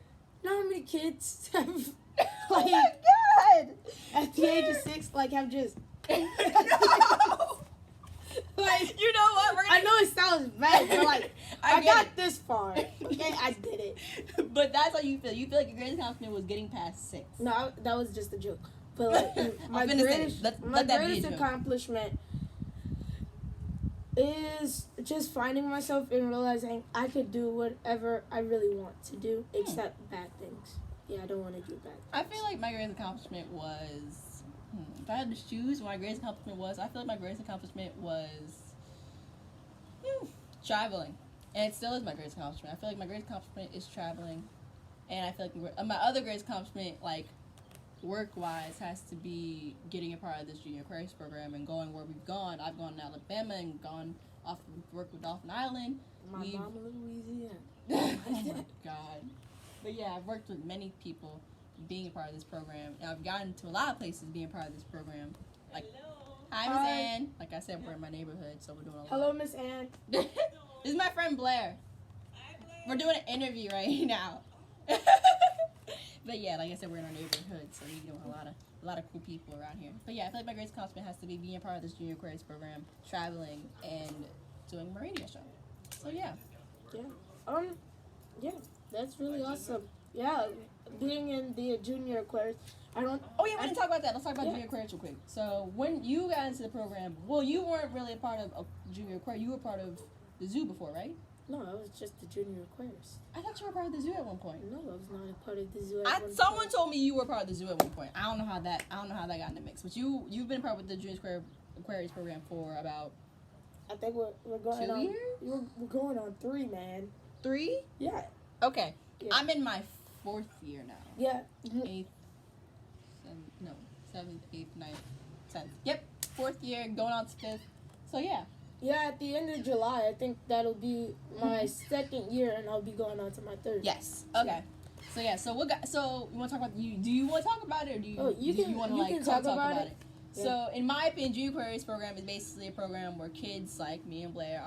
Know how many kids have, like, oh, my God. At the age of 6, like, have just... No. Like, you know what? I know it sounds bad, but, like, I got this far. Okay? I did it. But that's how you feel. You feel like your greatest accomplishment was getting past 6. No, that was just a joke. But, like, my greatest accomplishment is just finding myself and realizing I could do whatever I really want to do, except bad things. Yeah, I don't want to do bad things. I feel like my greatest accomplishment was... if I had to choose what my greatest accomplishment was, I feel like my greatest accomplishment was... traveling. And it still is my greatest accomplishment. I feel like my greatest accomplishment is traveling. And I feel like my other greatest accomplishment, like, work-wise, has to be getting a part of this Junior Aquarists program and going where we've gone. I've gone to Alabama and gone off work with Dolphin Island. My mama Louisiana. Oh my God. But yeah, I've worked with many people being a part of this program. And I've gotten to a lot of places being a part of this program. Like, hi, Miss Ann. Like I said, we're in my neighborhood, so we're doing a lot. Hello, Miss Ann. This is my friend Blair. Hi, Blair. We're doing an interview right now. But yeah, like I said, we're in our neighborhood, so we know a lot of cool people around here. But yeah, I feel like my greatest accomplishment has to be being a part of this Junior Aquarists program, traveling, and doing a radio show. So yeah. Yeah. Yeah, that's really awesome. Yeah, being in the Junior Aquarists. We didn't talk about that. Let's talk about Junior Aquarists real quick. So when you got into the program, well, you weren't really a part of Junior Aquarists. You were part of the zoo before, right? No, I was just the Junior Aquarists. I thought you were part of the zoo at one point. No, I was not a part of the zoo at one point. Someone told me you were part of the zoo at one point. I don't know how that got in the mix. But you've been part of the Junior Aquarists program for about... I think we're going 2 years? We're going on 3, man. 3? Yeah. Okay. Yeah. I'm in my 4th year now. Yeah. 7th, 8th, 9th, 10th. Yep. 4th year, going on to 5th. So yeah. Yeah, at the end of July, I think that'll be my 2nd year, and I'll be going on to my 3rd. Yes. Okay. So yeah. So you want to talk about you? Do you want to talk about it, or do you? You want to like talk about it? Yeah. So in my opinion, Junior Aquarists program is basically a program where kids like me and Blair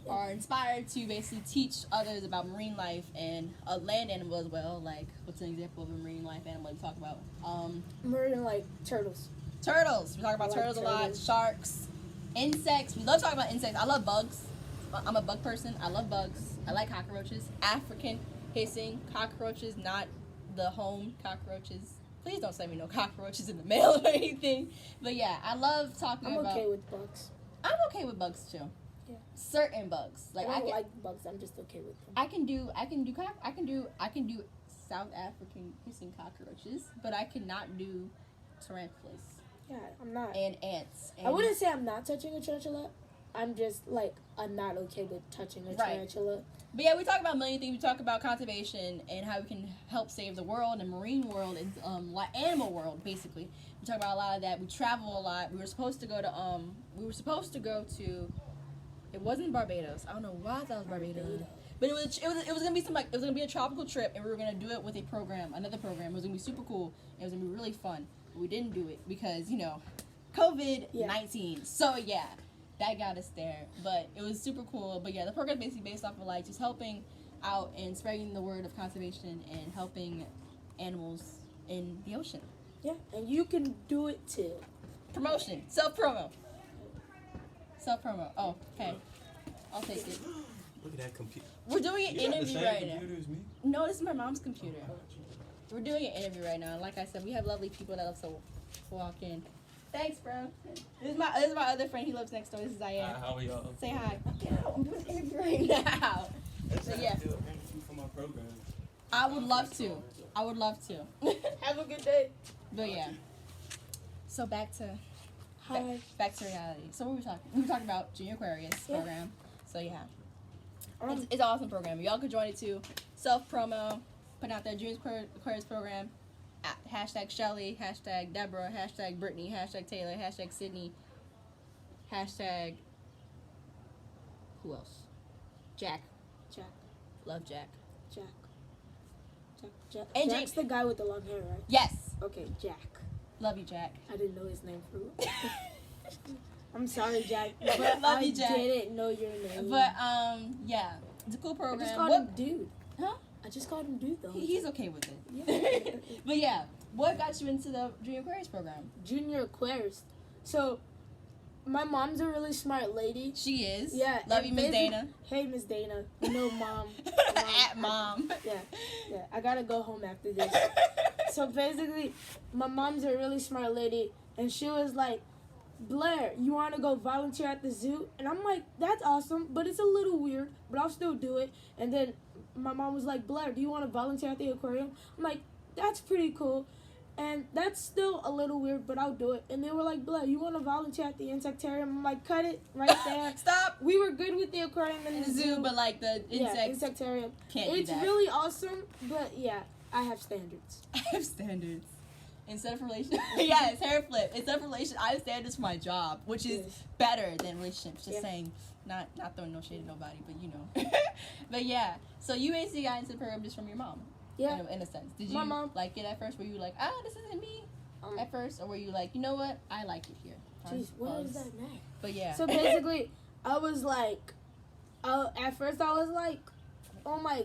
are inspired to basically teach others about marine life and land animals as well. Like, what's an example of a marine life animal we talk about? Marine, like turtles. Turtles. We talk about turtles a lot. Sharks. Insects. We love talking about insects. I love bugs. I'm a bug person. I love bugs. I like cockroaches. African hissing cockroaches, not the home cockroaches. Please don't send me no cockroaches in the mail or anything. But yeah, I love talking I'm about. okay with bugs. I'm okay with bugs too. Yeah. Certain bugs, like I don't like bugs. I'm just okay with them. I can do South African hissing cockroaches, but I cannot do tarantulas. Yeah, I'm not. And ants. And I wouldn't say I'm not touching a tarantula. I'm just like I'm not okay with touching a tarantula. But yeah, we talk about a million things. We talk about conservation and how we can help save the world and marine world and animal world basically. We talk about a lot of that. We travel a lot. We were supposed to go to. It wasn't Barbados. I don't know why I thought it was Barbados. But it was gonna be it was gonna be a tropical trip, and we were gonna do it with another program. It was gonna be super cool. It was gonna be really fun. But we didn't do it because COVID-19. So yeah, that got us there. But it was super cool. But yeah, the program is basically based off of like just helping out and spreading the word of conservation and helping animals in the ocean. Yeah, and you can do it too. Promotion, self promo. Oh, hey, I'll take it. Look at that computer. We're doing an interview right now. As me? No, this is my mom's computer. We're doing an interview right now. Like I said, we have lovely people that love to walk in. Thanks, bro. This is my other friend. He lives next door. This is Yaya. Hi, how are y'all? Say hi. I'm doing an interview right now. So yeah. For my program. I would love to. Have a good day. But yeah. So back to Hi. back to reality. So what were we talking? We were talking about Junior Aquarists program. So yeah. It's an awesome program. Y'all could join it too. Self promo, putting out that Junior Aquarists program. Hashtag Shelly, hashtag Deborah, hashtag Brittany, hashtag Taylor, hashtag Sydney, hashtag who else? Jack. Love Jack. Jack. And Jack's the guy with the long hair, right? Yes. Okay, Jack. Love you, Jack. I didn't know his name for real. I'm sorry, Jack, but Love you, Jack. I didn't know your name. But yeah, it's a cool program. I just called him dude. Huh? I just called him dude though. He's okay with it. Yeah. But yeah, what got you into the Junior Aquarius program? Junior Aquarists. So, my mom's a really smart lady. She is. Yeah. Love you, Miss Dana. Hey, Miss Dana. No, Mom. At Mom. Yeah. I gotta go home after this. So basically, my mom's a really smart lady, and she was like, Blair, you want to go volunteer at the zoo? And I'm like, that's awesome, but it's a little weird, but I'll still do it. And then my mom was like, Blair, do you want to volunteer at the aquarium? I'm like, that's pretty cool. And that's still a little weird, but I'll do it. And they were like, Blair, you want to volunteer at the insectarium? I'm like, cut it right there. Stop. We were good with the aquarium and the zoo, but like the insectarium. Can't do that. It's really awesome, but yeah, I have standards. I have standards. Instead of relation, yes, hair flip. Instead of relation, I have standards for my job, which is better than relationships. Just saying, not throwing no shade at nobody, but you know. But yeah, so you basically got into the program just from your mom. Yeah. In a sense, did you my mom. like it at first? Were you like, this isn't me at first, or were you like, you know what, I like it here? Jeez, what is that, man? But yeah. So basically, I was like, at first I was like, oh my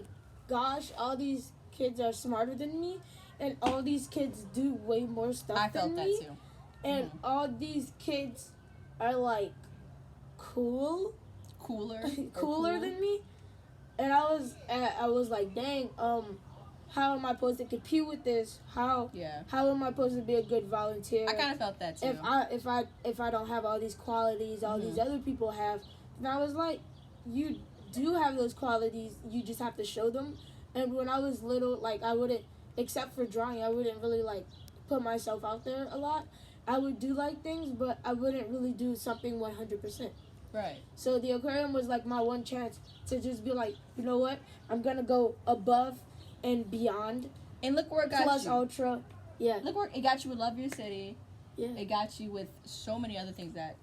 gosh, all these kids are smarter than me. And all these kids do way more stuff I felt than that me. too. And all these kids are like cooler than me. And I was like, dang, how am I supposed to compete with this? How am I supposed to be a good volunteer? I kind of felt that too. If I don't have all these qualities all these other people have. And I was like, you do have those qualities. You just have to show them. And when I was little, like I wouldn't. Except for drawing, I wouldn't really, like, put myself out there a lot. I would do, like, things, but I wouldn't really do something 100%. Right. So the aquarium was, like, my one chance to just be like, you know what? I'm going to go above and beyond. And look where it got Plus you. ultra. Yeah. Look where it got you with Love Your City. Yeah. It got you with so many other things that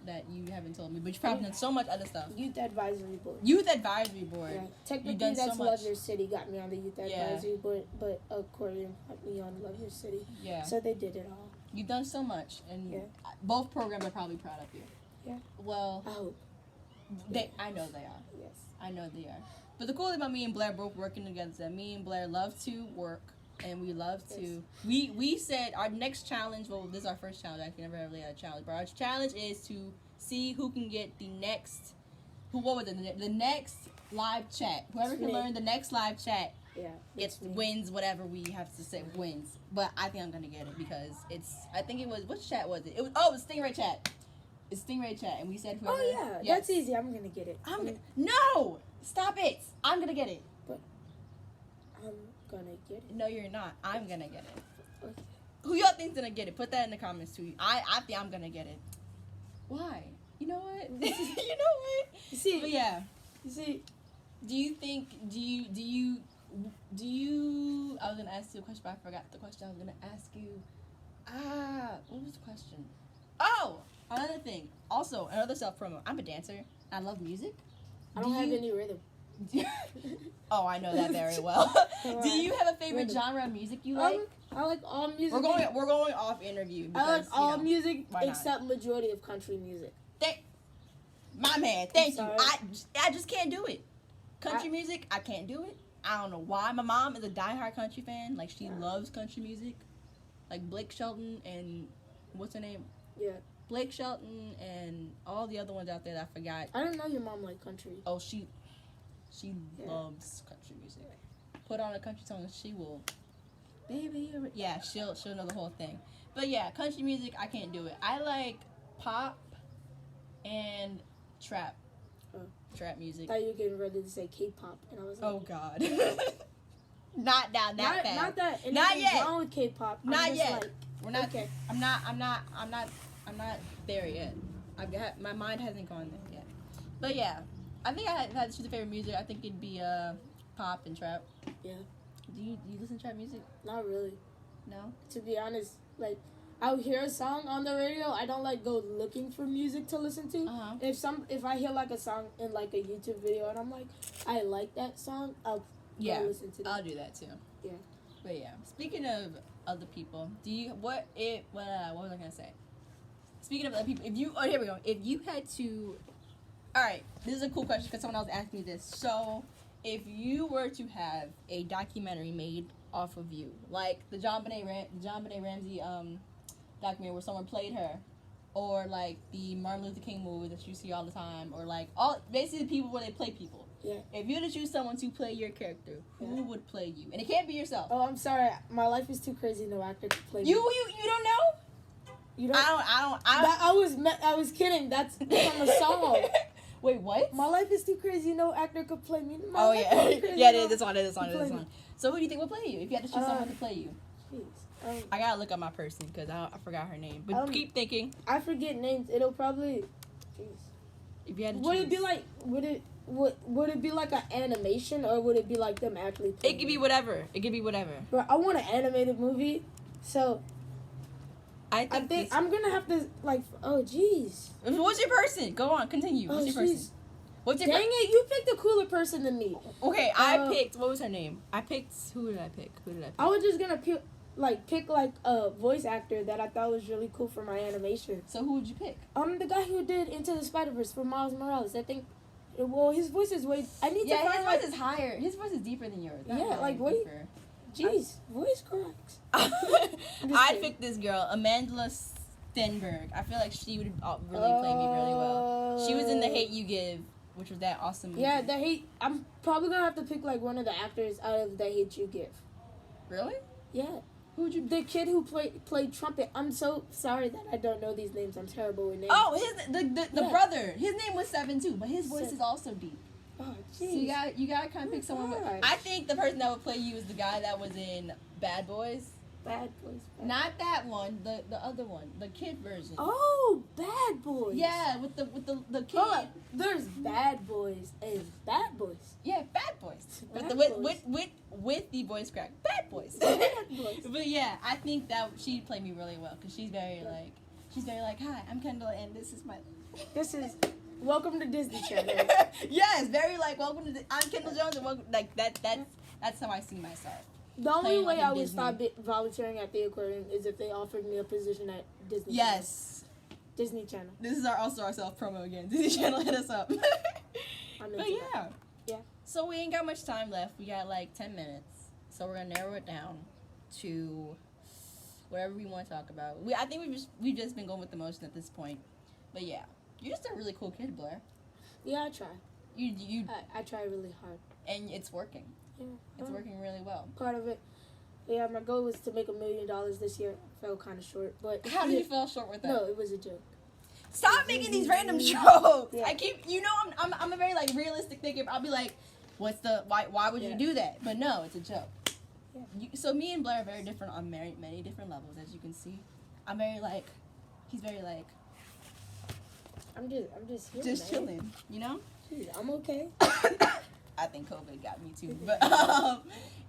that you haven't told me. But you've probably done so much other stuff. Youth Advisory Board. Yeah. Technically, that's Love Your City got me on the Youth Advisory Board, but Aquarium got me on Love Your City. Yeah. So they did it all. You've done so much, and both programs are probably proud of you. Yeah. Well, I hope. I know they are. Yes. I know they are. But the cool thing about me and Blair both working together is that me and Blair love to work, and we love to. We said our next challenge. Well, this is our first challenge. Actually, never really had a challenge, but our challenge is to see who can get the next. The next live chat. Whoever can learn the next live chat wins whatever we have to say wins. But I think I'm gonna get it because I think it was, which chat was it? It was Stingray chat. It's Stingray chat, and we said whoever. Oh yeah, yes. That's easy. I'm gonna get it. No, stop it. I'm gonna get it. But I'm gonna get it. No, you're not. I'm gonna get it. Okay. Who y'all think's gonna get it? Put that in the comments too. I think I'm gonna get it. Why? You know what? You know what? You see? But yeah. You see? Do you I was gonna ask you a question, but I forgot the question I was gonna ask you. What was the question? Oh, another thing. Also, another self promo. I'm a dancer. I love music. I don't have any rhythm. Oh, I know that very well. Do you have a favorite genre of music you like? I like all music. We're going off interview. Because, I like all music why not? except majority of country music. My man, thank you. sorry. I just can't do it. Country music, I can't do it. I don't know why. My mom is a diehard country fan. Like, she loves country music. Like Blake Shelton and what's her name? Yeah. Blake Shelton and all the other ones out there that I forgot. I didn't know your mom liked country. Oh, she loves country music. Put on a country song and she will, baby. Yeah, she'll know the whole thing. But yeah, country music, I can't do it. I like pop and trap. Trap music. I thought you were getting ready to say K-pop, and I was like, Oh God. Not down that fast. Not that. Not yet. Wrong with K-pop. Not yet. Like, We're not. Okay. I'm not there yet. My mind hasn't gone there yet. But yeah, I think I had to choose a favorite music. I think it'd be pop and trap. Yeah. Do you listen to trap music? Not really. No. To be honest, like, I'll hear a song on the radio. I don't like go looking for music to listen to. If I hear like a song in like a YouTube video and I'm like, I like that song, I'll go listen to that. I'll do that too. Yeah. But yeah, speaking of other people, what was I gonna say? Speaking of other people, here we go. If you had to, all right, this is a cool question because someone else asked me this. So, if you were to have a documentary made off of you, like the John Benet Ramsey documentary where someone played her, or like the Martin Luther King movie that you see all the time, or like basically people where they play people. Yeah. If you had to choose someone to play your character, who would play you? And it can't be yourself. Oh, I'm sorry. My life is too crazy. No actor could play me. You don't know? You don't. I was kidding. That's from a song. Wait, what? My life is too crazy. No actor could play me. It's on. So who do you think would play you if you had to choose someone to play you? Jeez. I gotta look up my person because I forgot her name. But keep thinking. I forget names. It'll probably. Jeez. If you had to would choose. it be like? Would it be like an animation or would it be like them actually playing? It could be whatever. Bro, I want an animated movie, so I think I'm gonna have to like. Oh jeez. What's your person? Go on, continue. What's your person? What's your Dang it! You picked a cooler person than me. Okay, I picked. What was her name? Who did I pick? I was just gonna pick a voice actor that I thought was really cool for my animation. So who would you pick? The guy who did Into the Spider-Verse for Miles Morales. I think. Well, his voice is way. I need to find. Yeah, his voice is higher. His voice is deeper than yours. Wait. Jeez, voice cracks. I'd pick this girl, Amandla Stenberg. I feel like she would really play me really well. She was in The Hate You Give, which was that awesome movie. Yeah, The Hate. I'm probably gonna have to pick like one of the actors out of The Hate You Give. Really? Yeah. Who would you? The kid who played trumpet. I'm so sorry that I don't know these names. I'm terrible with names. Oh, the brother. His name was Seven too, but his voice is also deep. Oh, jeez. So you gotta kind of pick someone. I think the person that would play you is the guy that was in Bad Boys. Bad Boys. Not that one. The other one. The kid version. Oh, Bad Boys. Yeah, with the kid. Oh, there's Bad Boys and Bad Boys. Yeah, Bad Boys. With the voice crack. Bad Boys. Bad Boys. But yeah, I think that she'd play me really well because she's very like, hi, I'm Kendall and this is Welcome to Disney Channel. Yes, very like welcome to. I'm Kendall Jones and welcome like that. That's how I see myself. The only way I would Disney. stop volunteering at the aquarium is if they offered me a position at Disney. Yes. Channel. Disney Channel. This is our self promo again. Disney Channel, hit us up. But yeah. Yeah. So we ain't got much time left. We got like 10 minutes. So we're gonna narrow it down to whatever we want to talk about. I think we've just been going with the motion at this point. But yeah, you're just a really cool kid, Blair. Yeah, I try. You I try really hard. And it's working. Yeah. It's working really well. Part of it. Yeah, my goal was to make $1 million this year. Fell kind of short, but How did you fall short with that? No, it was a joke. Stop making these random jokes. Yeah. I keep, I'm a very like realistic thinker. I'll be like, why would you do that? But no, it's a joke. Yeah. So me and Blair are very different on many different levels, as you can see. I'm very like, he's very like, I'm just here. just chilling, you know? Dude, I'm okay. I think COVID got me too, but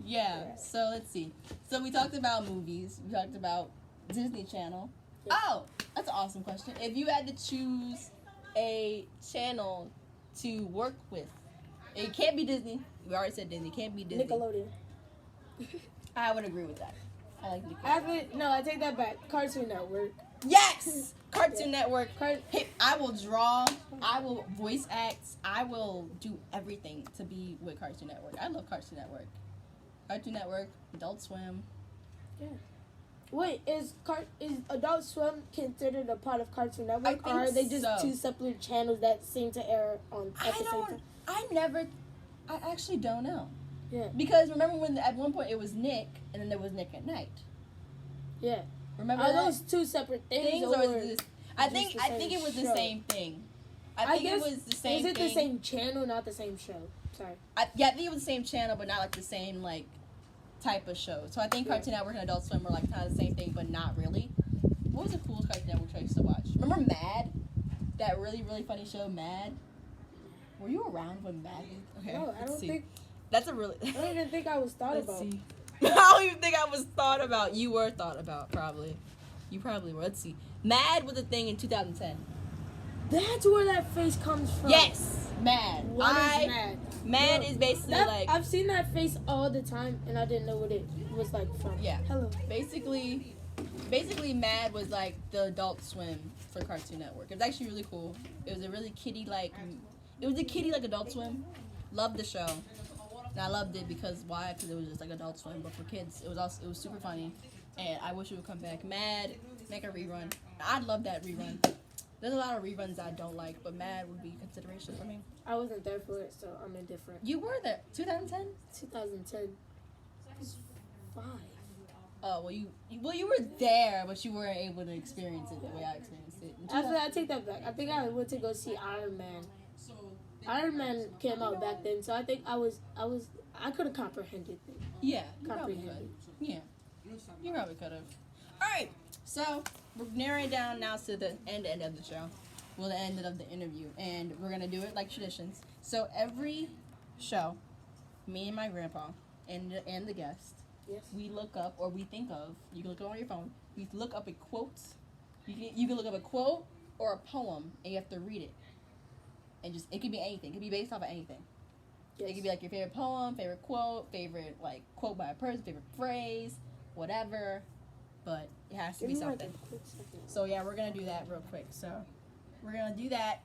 yeah. So let's see. So we talked about movies. We talked about Disney Channel. Yeah. Oh, that's an awesome question. If you had to choose a channel to work with, it can't be Disney. We already said Disney. It can't be Disney. Nickelodeon. I would agree with that. I like Nickelodeon. No, I take that back. Cartoon Network. Yes! Cartoon Network. Car- I will draw. I will voice act. I will do everything to be with Cartoon Network. I love Cartoon Network. Cartoon Network, Adult Swim. Yeah. Wait, is Adult Swim considered a part of Cartoon Network, I think or are they just so. two separate channels that seem to air on at the same time? I actually don't know. Yeah. Because remember when at one point it was Nick, and then there was Nick at Night. Yeah. Remember Are that? those two separate things, or or is this, I just think the I same think it was the show? same thing. I think guess, it was the same Is it thing. the same channel, not the same show? Sorry. I think it was the same channel, but not like the same like type of show. So I think Cartoon Network and Adult Swim were like kind of the same thing, but not really. What was the coolest Cartoon Network show I used to watch? Remember Mad? That really funny show, Mad. Were you around when Mad? Okay, No, I let's don't see. think. That's a really. I don't even think I was thought Let's about. see. I don't even think I was thought about. You were thought about, probably. You probably were. Let's see. Mad was a thing in 2010. That's where that face comes from. Yes, Mad. What is Mad? Mad No, is basically like. I've seen that face all the time, and I didn't know what it was like from. Yeah. Hello. Basically, Mad was like the Adult Swim for Cartoon Network. It was actually really cool. It was a really kiddie-like. It was a kiddie-like Adult Swim. Loved the show. And I loved it because why? Because it was just like Adult Swim, but for kids. It was super funny, and I wish it would come back. Mad, make a rerun. I'd love that rerun. There's a lot of reruns I don't like, but Mad would be a consideration for me. I wasn't there for it, so I'm indifferent. You were there, 2010. 2010. I was 5. Oh well, you were there, but you weren't able to experience it the way I experienced it. Actually, I take that back. I think I went to go see Iron Man. Iron Man came out back then, so I think I could have comprehended it. Yeah, you probably could. Comprehended. Yeah, you probably could have. All right, so we're narrowing down now to the end of the show. Well, the end of the interview, and we're gonna do it like traditions. So every show, me and my grandpa and the guest, Yes. we look up or we think of. You can look up on your phone. We look up a quote. You can look up a quote or a poem, and you have to read it. And just it could be anything. It could be based off of anything. Yes. It could be like your favorite poem, favorite quote, favorite like quote by a person, favorite phrase, whatever. But it has to be Give me like something. a quick second. So yeah, we're gonna do that real quick. So we're gonna do that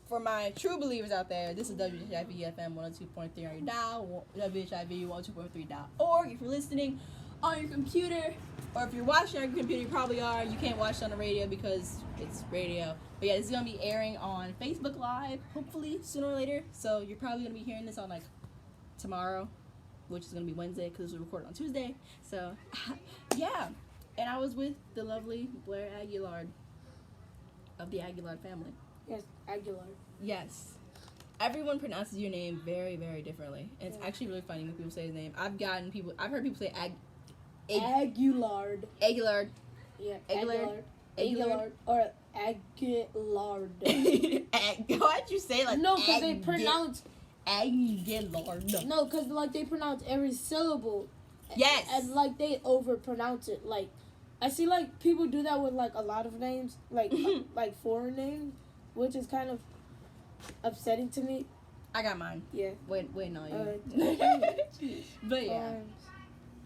for my true believers out there. This is WHIV FM 102.3 on your dial, WHIV 102.3 dial. Or if you're listening on your computer, or if you're watching on your computer, you probably are. You can't watch it on the radio because it's radio. But yeah, this is gonna be airing on Facebook Live, hopefully sooner or later. So you're probably gonna be hearing this on like tomorrow, which is gonna be Wednesday because it was recorded on Tuesday. So yeah, and I was with the lovely Blair Augillard of the Aguillard family. Yes, Aguilar. Yes. Everyone pronounces your name very, very differently. And it's actually really funny when people say his name. I've heard people say Aguilard. Aguillard. Yeah, Aguilard. Aguilard. Or Aguilard. Why'd you say like No, because they pronounce... Aguillard. No, because like they pronounce every syllable. Yes. And like they overpronounce it. Like, I see like people do that with like a lot of names. Like, like foreign names. Which is kind of upsetting to me. I got mine. Yeah. Wait, no, you. Jeez. But yeah.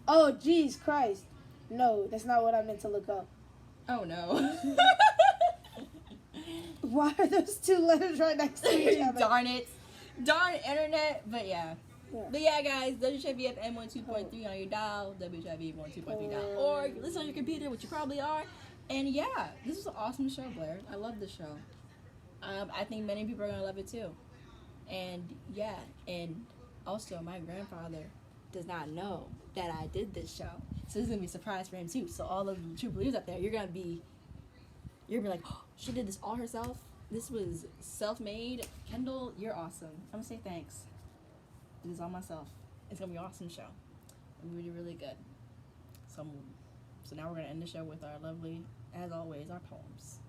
Oh, jeez, Christ. No, that's not what I meant to look up. Oh no. Why are those two letters right next to each other? Darn it. Darn internet. But yeah. Yeah. But yeah, guys, WHIVFM 102.3 on your dial, WHIV 102.3 dial, or you listen on your computer, which you probably are. And yeah, this was an awesome show, Blair. I love this show. I think many people are gonna love it too. And yeah, and Also, my grandfather does not know that I did this show. So this is gonna be a surprise for him too. So all of the true believers out there, you're gonna be like, oh, she did this all herself. This was self-made. Kendall, you're awesome. I'm gonna say thanks. This is all myself. It's gonna be an awesome show. Really, really good. So now we're gonna end the show with our lovely, as always, our poems.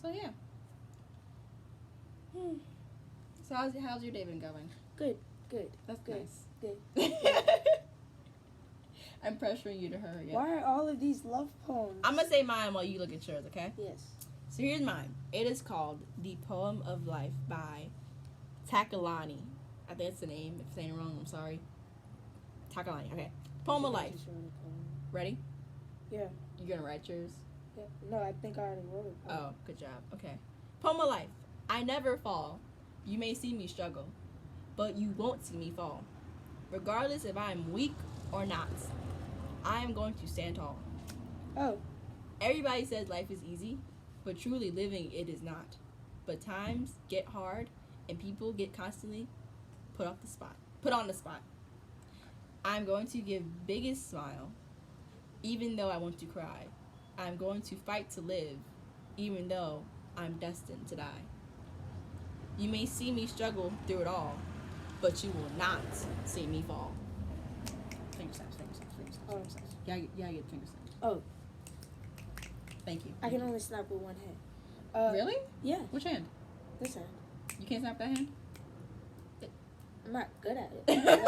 So yeah. So how's your day been going? Good. That's Good. nice. Good. I'm pressuring you to hurry up. Why are all of these love poems? I'm gonna say mine while you look at yours, okay? Yes. So here's mine. It is called The Poem of Life by Takalani. I think that's the name. If I'm saying it wrong, I'm sorry. Takalani, okay. Poem of Life. Ready? Yeah. You gonna write yours? Yeah. No, I think I already wrote it. Oh, good job. Okay. Poem of Life. I never fall. You may see me struggle, but you won't see me fall. Regardless if I am weak or not, I am going to stand tall. Oh. Everybody says life is easy, but truly living it is not. But times get hard, and people get constantly put on the spot. I'm going to give biggest smile, even though I want to cry. I'm going to fight to live, even though I'm destined to die. You may see me struggle through it all, but you will not see me fall. Finger snaps. Yeah, I get finger snaps. Oh. Thank you. I can only snap with one hand. Really? Yeah. Which hand? This hand. You can't snap that hand? I'm not good at it.